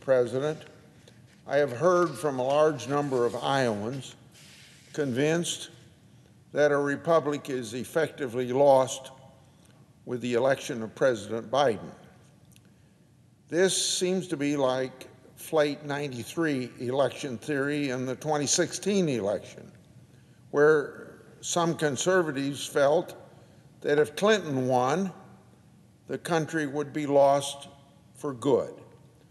President, I have heard from a large number of Iowans convinced that a republic is effectively lost with the election of President Biden. This seems to be like Flight 93 election theory in the 2016 election, where some conservatives felt that if Clinton won, the country would be lost for good.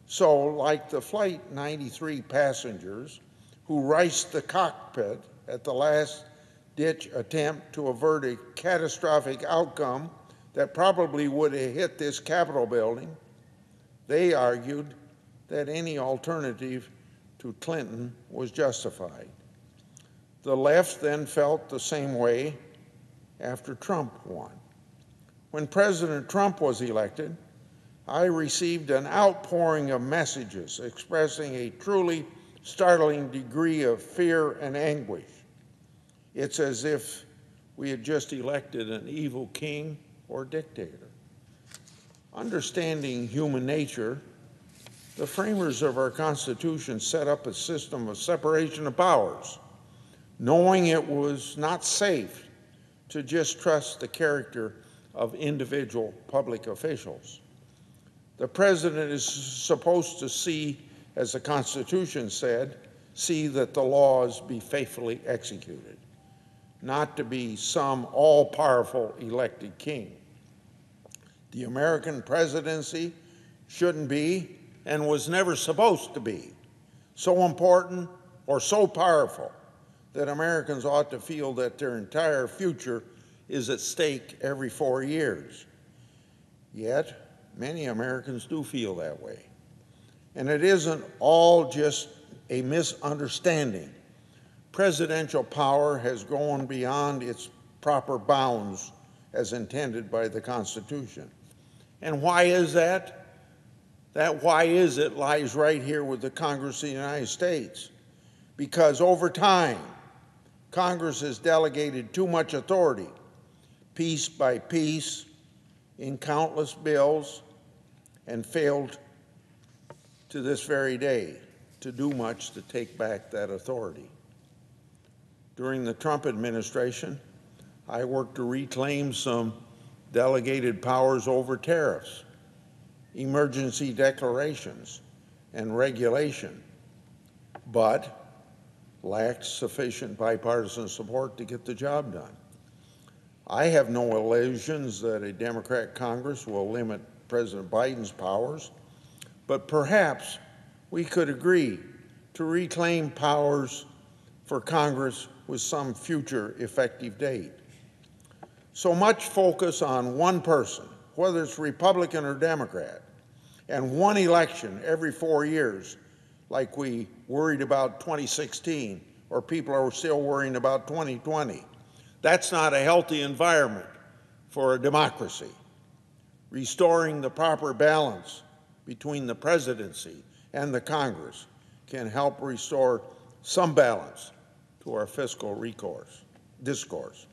So, like the Flight 93 passengers who raced the cockpit at the last-ditch attempt to avert a catastrophic outcome that probably would have hit this Capitol building, they argued that any alternative to Clinton was justified. The left then felt the same way after Trump won. When President Trump was elected, I received an outpouring of messages expressing a truly startling degree of fear and anguish. It's as if we had just elected an evil king or dictator. Understanding human nature, the framers of our Constitution set up a system of separation of powers, knowing it was not safe to just trust the character of individual public officials. The president is supposed to see, as the Constitution said, see that the laws be faithfully executed, not to be some all-powerful elected king. The American presidency shouldn't be, and was never supposed to be, so important or so powerful that Americans ought to feel that their entire future is at stake every 4 years. Yet, many Americans do feel that way. And it isn't all just a misunderstanding. Presidential power has gone beyond its proper bounds as intended by the Constitution. And why is that? That why is it lies right here with the Congress of the United States. Because over time, Congress has delegated too much authority, piece by piece, in countless bills, and failed to this very day to do much to take back that authority. During the Trump administration, I worked to reclaim some delegated powers over tariffs, emergency declarations, and regulation, but lacked sufficient bipartisan support to get the job done. I have no illusions that a Democrat Congress will limit President Biden's powers, but perhaps we could agree to reclaim powers for Congress with some future effective date. So much focus on one person, whether it's Republican or Democrat, and one election every 4 years, like we worried about 2016, or people are still worrying about 2020. That's not a healthy environment for a democracy. Restoring the proper balance between the presidency and the Congress can help restore some balance to our fiscal discourse.